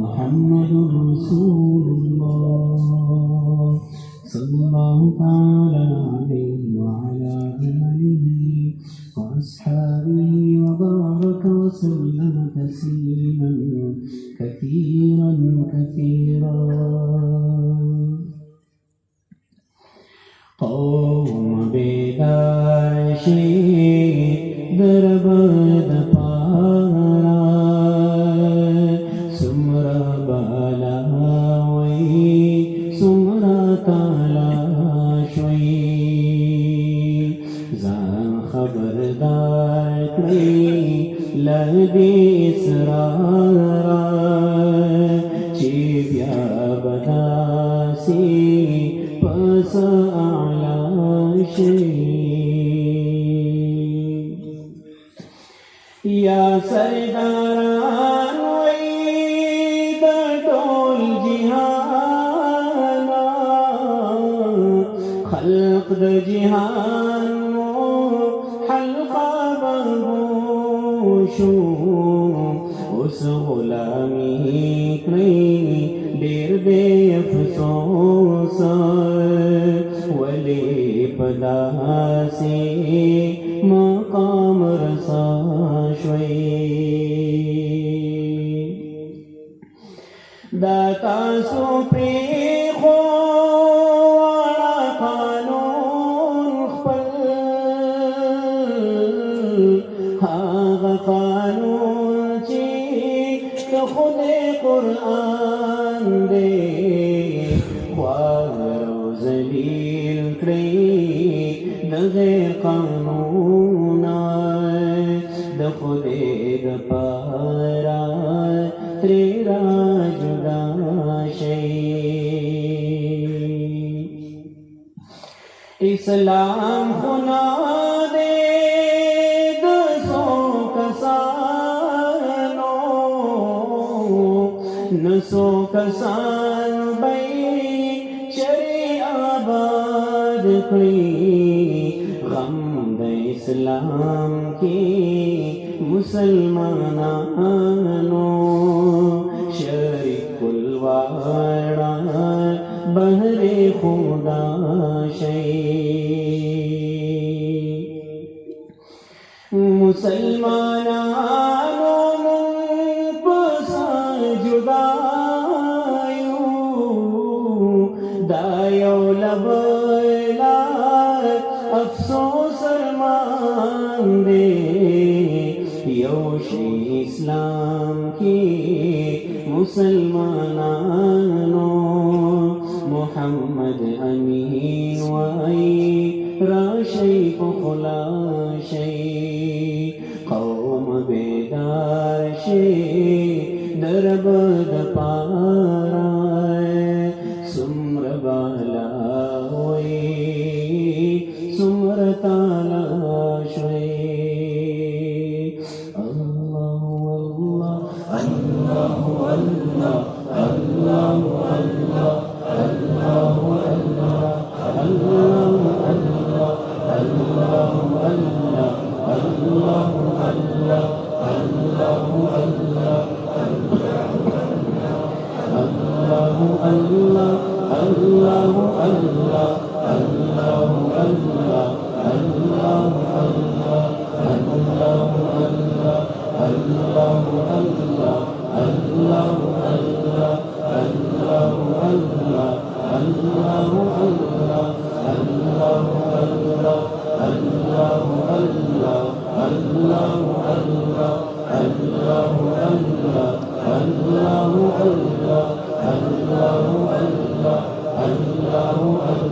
محمد رسول الله صلى الله تعالى عليه وعلى آله وأصحابه وبارك وسلم تسليما كثيرا كثيرا. قوم بداشي دربد پارا سمرا بالاوي سمرا تلاشوي زان خبردار کړی لدی اسرارا چې بیا بداسي پس یا سرداران وی د ټول جهان خلق د جهان حلقه بغوشو اوس غلامی کړی ډیر دې افسوس ولی پداسي مقام رسا شوي دا تاسو پری خو والا قانون خپل هاغه قانون چې خود قرآن دې ذلیل کړی د غیر قانون د خدای د پارا تری را جدا شي اسلام خنا دې د سو کسانو نسو کسان غم د اسلام کی مسلمانانو شریک الوارا بہر خدا شئی مسلمانانو پس جدایو دایو لب افسوس ارمان دے یوشی اسلام کی مسلمانانو محمد امین وائی راشی کو خلاشی قوم بیدار شی دربد پارا سمر بالا تلاشوي الله الله الله الله الله الله الله الله الله الله الله الله الله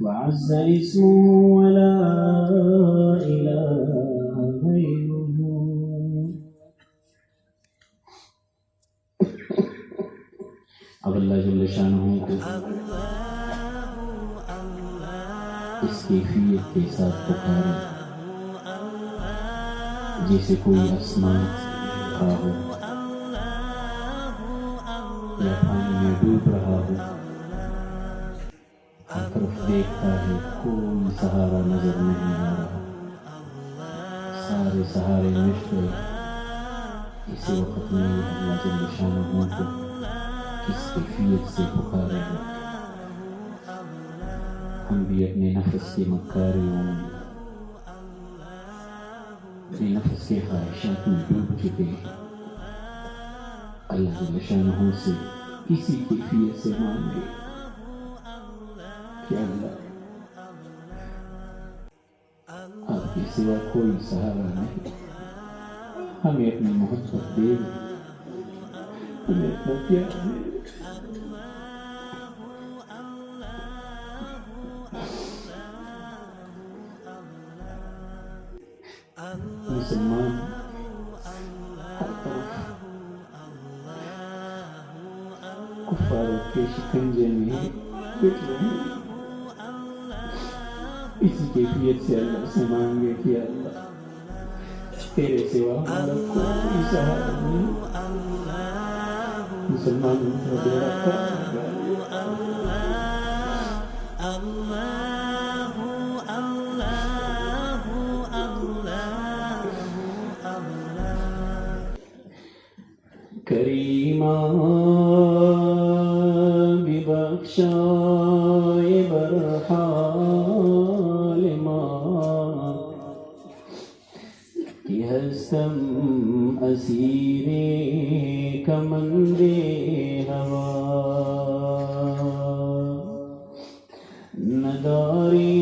وعز اسمه ولا إله غيره. اب اللہ جل شانہ کو اس کیفیت کے ساتھ پکارے جیسے کوئی آسمان کھڑا ہو یا پانی میں ڈوب رہا ہو، ہر طرف دیکھتا ہے کوئی سہارا نظر نہیں آ رہا، سارے سہارے مٹ گئے۔ اسی وقت میں اللہ جل شانہ کو کس کیفیت سے پکارے گا؟ ہم بھی اپنے نفس کی مکاریوں میں، اپنے نفس کے خواہشات میں ڈوب چکے ہیں۔ اللہ جل شانہ سے اسی کیفیت سے مانگے کہ اللہ آپ کے سوا کوئی سہارا نہیں، ہمیں اپنی محبت دے دے، ہمیں اپنا پیار دے دے۔ مسلمان ہر طرف کفاروں کے شکنجے میں پٹ رہے ہیں، اسی کیفیت سے اللہ سے مانگے کہ اللہ تیرے سوا ہمارا کوئی سہارا نہیں۔ مسلمانوں کا بیڑا پار لگا کریمہ ببخشائے برحال ماں کہ ہستم اسیر کمند ہوا، نداری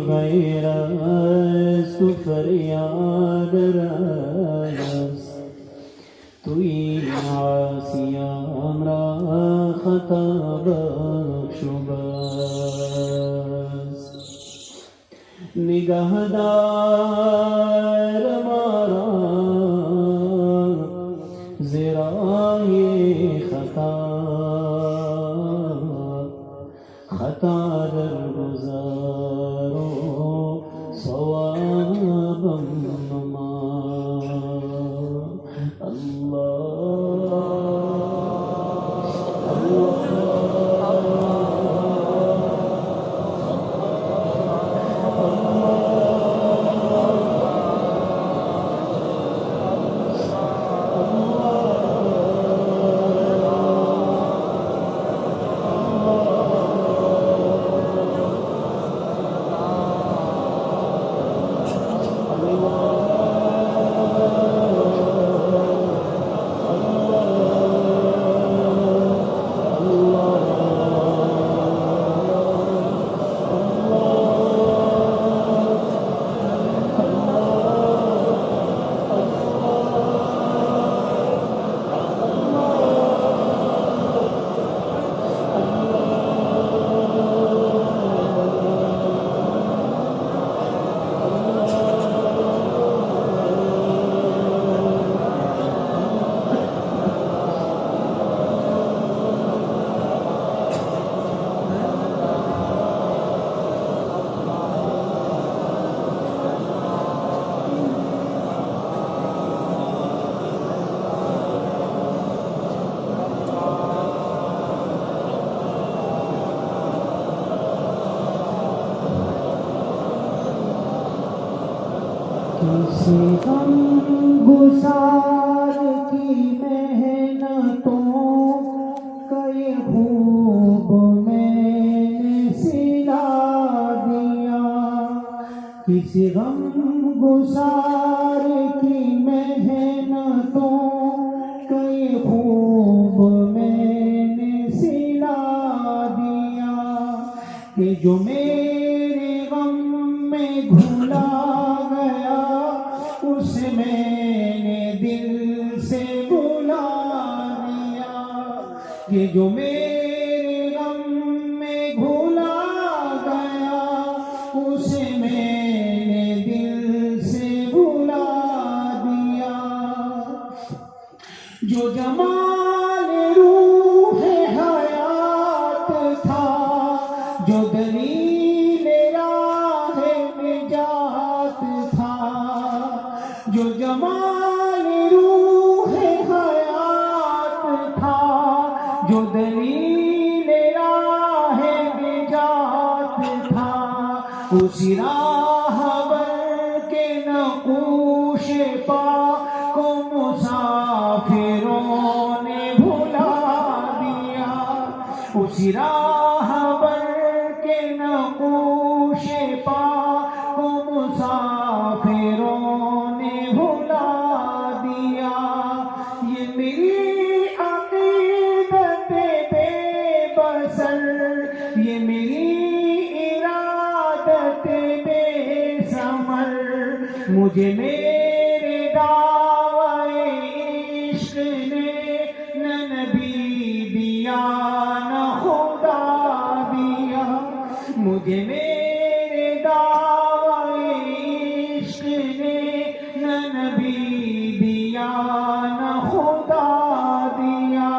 غیر است فریاد رس توی عاصیان را خطا بخش و بس، نگهدار مارا ز راه خطا، خطا در گذار و صوابم نما۔ کسی غم گسار کی محنتوں کا یہ خوب میں نے سلا دیا، کسی غم گسار کی محنتوں کا یہ خوب میں نے سلا دیا، کہ جو میرے غم میں گھلا گیا اسے میں نے دل سے بلا دیا، کہ جو میرے غم میں گھلا گیا اسے میں نے دل سے بلا دیا، جو جمال روح حیات تھا، جو دلیل راہ نجات تھا، جو جمال روح حیات تھا، جو دلیل راہ نجات تھا، اسی راہبر کے نقوش پا کو مسافروں نے بھلا دیا، اسی راہبر کے نقوش پا کو مسافروں نے بھلا دیا، یہ میری عقیدت بے بسر، یہ میری ارادت بے ثمر، مجھے میرے دعوی عشق نے نہ نبی دیا نہ خدا دیا، مجھے میرے دعوی عشق نے نہ نبی دیا نہ خدا دیا،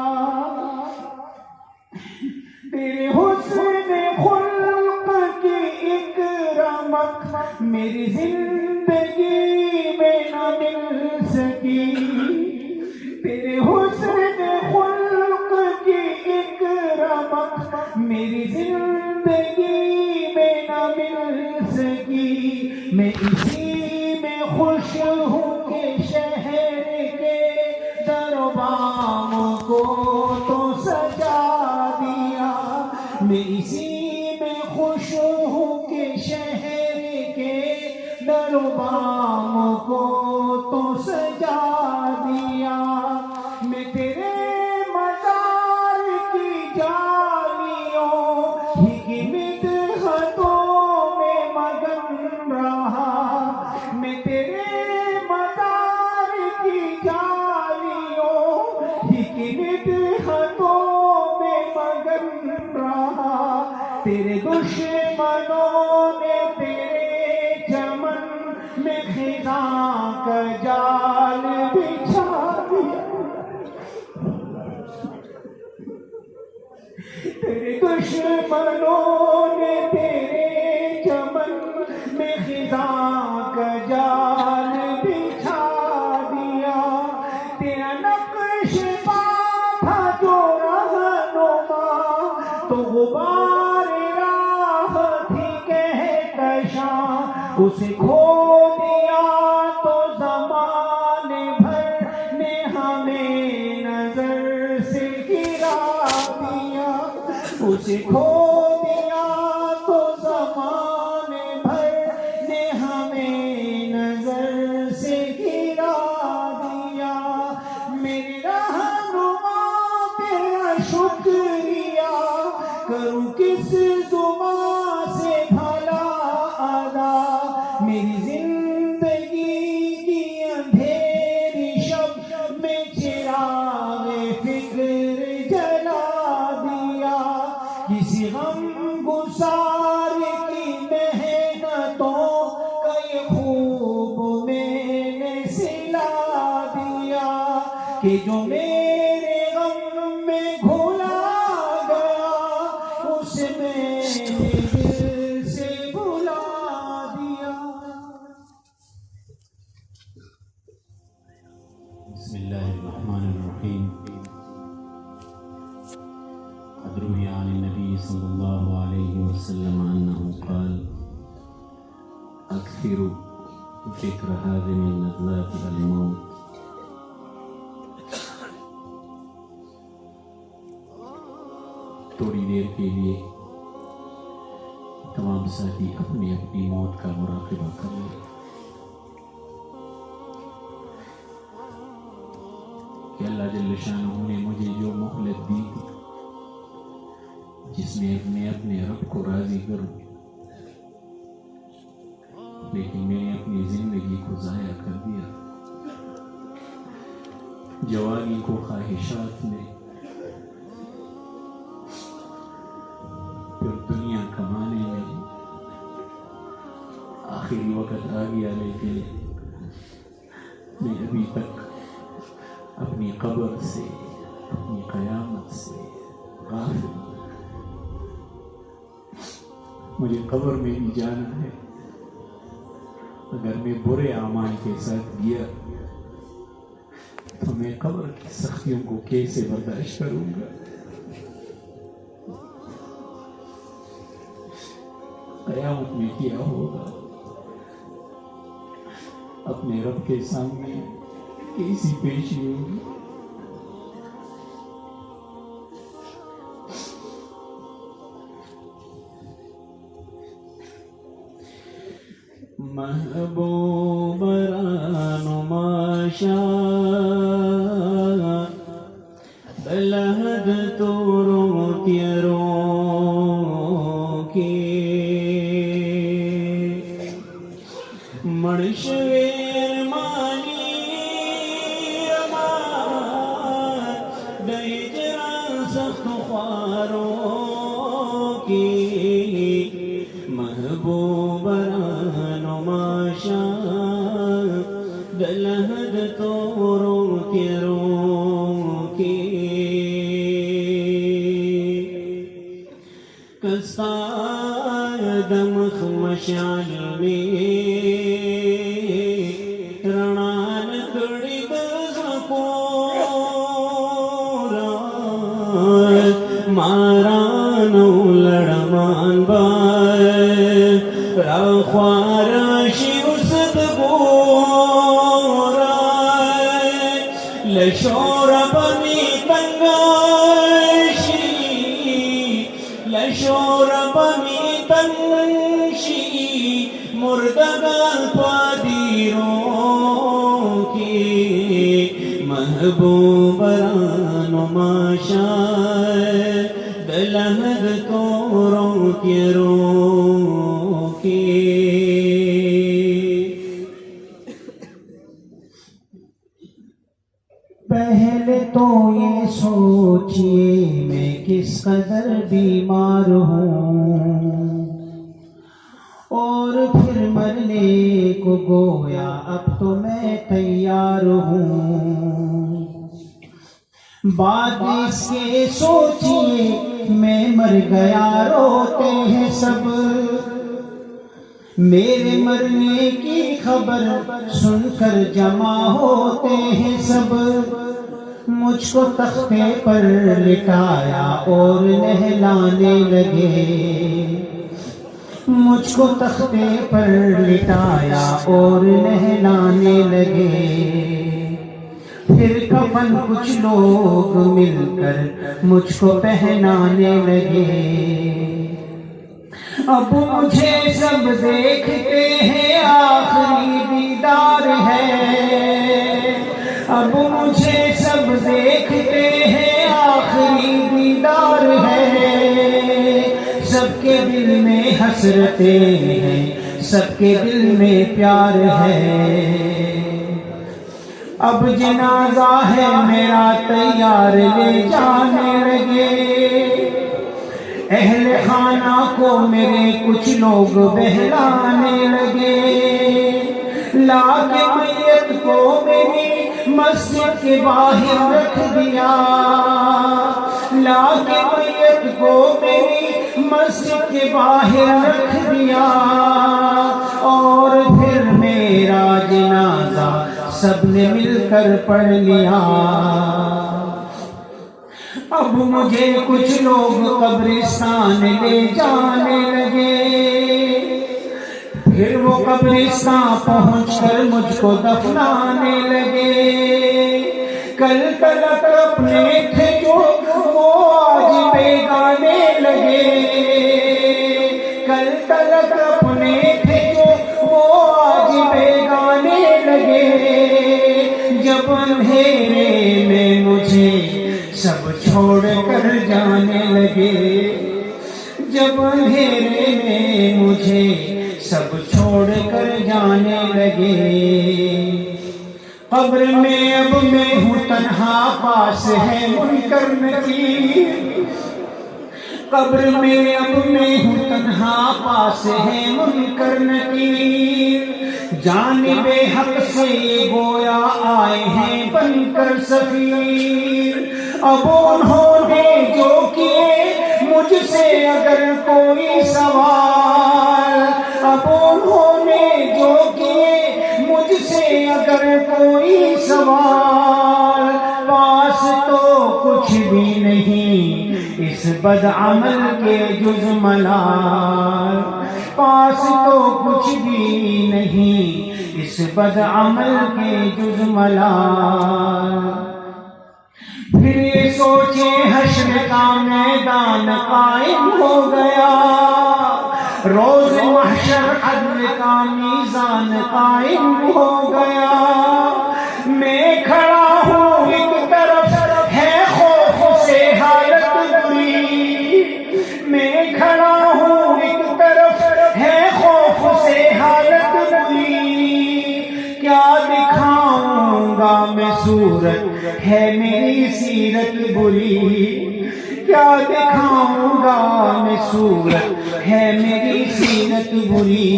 تیرے حسن خلق کی ایک رمق میری زندگی میں نہ مل سکی، تیرے حسن خلق کی ایک رمق میری زندگی میں نہ مل سکی، میں اسی میں خوش ہوں کہ شہر کے در و بام کو تو سجا دیا، میں اسی میں خوش ہوں کہ شہر کے در و بام کو تو سجا دیا، میں تیرے مزار کی جالیوں ہی کی مدحتوں میں مگن رہا، میں تیرے مزار کی جالیوں ہی کی مدحتوں میں مگن رہا، تیرے دشمنوں نے تیرے چمن میں خزاں کا جال بچھا دیا، تیرے دشمنوں نے تیرے چمن میں خزاں کا جال بچھا دیا، تیرا نقش پا تھا جو رہنما تو غبار راہ تھی کہکشاں، اسے کھو دیا تو زمانے بھر نے ہمیں نظر سے گرا دیا، اسے کھو دیا تو زمانے بھر نے ہمیں نظر سے گرا دیا، میرے رہنما تیرا شکریہ کروں کس زبان سے بھلا ادا، میری زندگی کی اندھیری شب میں چراغ فکر جلا دیا، کسی غم گسار کی محنتوں کا یہ خوب میں نے سلا دیا، کہ جو میرے غم میں گھلا گیا اسے میں نے دل سے بھلا دیا۔ بسم اللہ الرحمن الرحیم۔ قد روی عن النبی صلی اللہ علیہ وسلم انہ قال اکثروا ذکر هذه من لذات الموت. تھوڑی دیر کے لیے تمام ساتھی اپنی اپنی موت کا مراقبہ کر لیں کہ اللہ جل شانہ نے مجھے جو مہلت دی تھی جس میں میں اپنے رب کو راضی کروں، لیکن میں نے اپنی زندگی کو ضائع کر دیا، جوانی کو خواہشات میں، پھر دنیا کمانے میں، آخری وقت آ گیا لیکن میں ابھی تک اپنی قبر سے، اپنی قیامت سے غافل ہوں۔ مجھے قبر میں بھی جانا ہے، اگر میں برے اعمال کے ساتھ گیا تو میں قبر کی سختیوں کو کیسے برداشت کروں گا؟ قیامت میں کیا ہوگا؟ اپنے رب کے سامنے کیسی پیشی ہوگی؟ محبوب رانماشا بلہد تو تیروں کی مرشویر مانی امان دہجران سخت خواروں کی محبوب رانماشا دلہد توروں تیروں کی کستادم خمشان میں رنان کڑی دزکورا مارانو لڑمان بائے راخوارشی اسد گورا لشور بمی تنگشی لشور بمی تنگشی مردگان پادیروں کی محبوب رانماشا دلہد توروں تیروں کی پہلے تو یہ سوچئے میں کس قدر بیمار ہوں، اور پھر مرنے کو گویا اب تو میں تیار ہوں۔ بات اس کے سوچئے میں مر گیا روتے ہیں سب، میرے مرنے کی خبر سن کر جمع ہوتے ہیں سب، مجھ کو تختے پر لٹایا اور نہلانے لگے، مجھ کو تختے پر لٹایا اور نہلانے لگے، پھر کفن کچھ لوگ مل کر مجھ کو پہنانے لگے، اب مجھے سب دیکھتے ہیں آخری دیدار ہے، اب مجھے سب دیکھتے ہیں آخری دیدار ہے، سب کے دل میں حسرتیں ہیں، سب کے دل میں پیار ہے، اب جنازہ ہے میرا تیار لے جانے لگے، اہل خانہ کو میرے کچھ لوگ بہلانے لگے، لا کے میت کو میری مسجد کے باہر رکھ دیا، لا کے میت کو میری مسجد کے باہر رکھ دیا، اور پھر میرا جنازہ سب نے مل کر پڑھ لیا، اب مجھے کچھ لوگ قبرستان لے جانے لگے، پھر وہ قبرستان پہنچ کر مجھ کو دفنانے لگے. کل تلک اپنے تھے جو وہ آج بیگانے لگے. کل تلک اپنے تھے جو وہ آج بیگانے لگے. جب اندھیرے میں مجھے سب چھوڑ کر جانے لگے. جب اندھیرے میں مجھے سب چھوڑ کر جانے لگے. قبر میں اب میں ہوں تنہا پاس ہے منکر نکیر. قبر میں اب میں ہوں تنہا پاس ہے منکر نکیر. جانب حق سے گویا آئے ہیں بن کر سفیر. اب انہوں نے جو کیے مجھ سے اگر کوئی سوال. اب انہوں نے جو کیے مجھ سے اگر کوئی سوال. پاس تو کچھ بھی نہیں اس بدعمل کے جز ملال. پاس تو کچھ بھی نہیں اس بدعمل کے جز ملال. پھر یہ سوچے حشر کا میدان قائم ہو گیا. روز محشر عدل کا میزان قائم ہو گیا. میں کھڑا ہوں ایک طرف ہے خوف سے حالت بری. میں کھڑا ہوں ایک طرف ہے خوف سے حالت بری. کیا دکھاؤں گا میں صورت ہے میری سیرت بری. کیا دکھاؤں گا میں صورت ہے میری سیرت بری.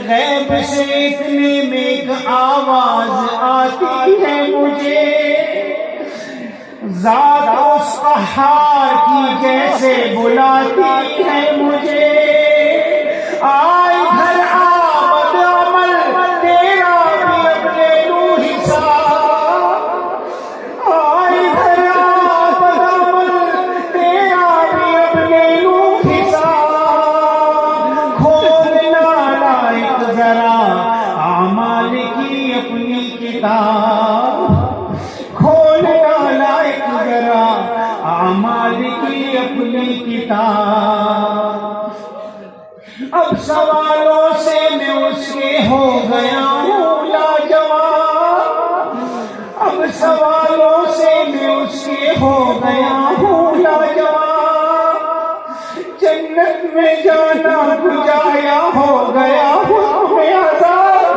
غیب سے اتنے میں ایک آواز آتی ہے مجھے. ذات اس قہار کی جیسے بلاتی ہے مجھے. آئے گھر آمد عمل تیرا بھی اب لے لوں حساب. آئے گھر آمد عمل تیرا بھی اب لے لوں حساب. کھولنا لائق ذرا اعمال کی اپنی کتاب. کھولنا لائق ذرا اعمال کی اپنی کتاب. اب سوالوں سے میں اس کے ہو گیا ہوں لاجواب. اب سوالوں سے میں اس کے ہو گیا ہوں لاجواب. جنت میں جانا بجایا ہو گیا ہوں میں عذاب.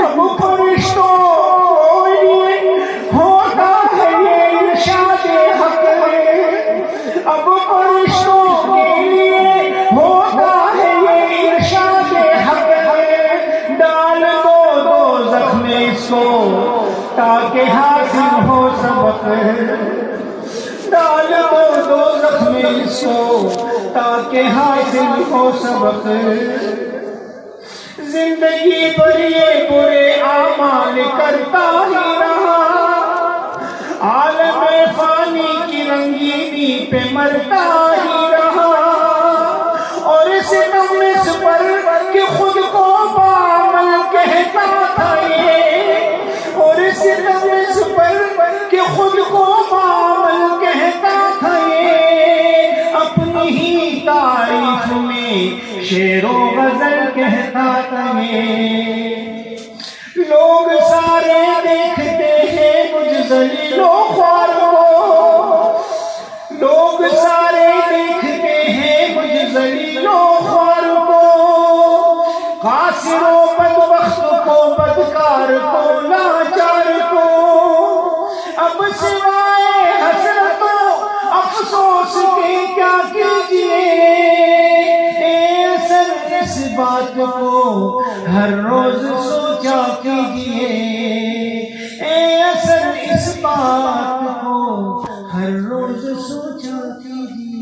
اب فرشتوں کے لیے ہوتا ہے یہ ارشاد حق. اب فرشتوں کے لیے ہوتا ہے یہ ارشاد حق. ڈال دو دوزخ میں اس کو تاکہ حاصل ہو سبق. ڈال دو دوزخ میں اس کو تاکہ حاصل ہو سبق. زندگی پر یہ برے اعمال کرتا ہی رہا. عالم فانی کی رنگینی پہ مرتا ہی رہا. اور ستم اس پر کہ خود کو بعمل کہتا تھا یہ. اور ستم اس پر کہ خود کو بعمل کہتا تھا یہ. اپنی ہی تعریف میں شعر و غزل کہتا تھا یہ. لوگ سارے دیکھتے ہیں مجھ ذلیل و خوار کو. لوگ سارے دیکھتے ہیں مجھ ذلیل و خوار کو. قاصر و بدبخت کو بدکار کو لاچار کو. اب سوائے حسرت و افسوس کے کیا کیجیے. اس بات کو ہر روز سوچا کیجیے. اے اصل اس بات کو ہر روز سوچا کیجیے.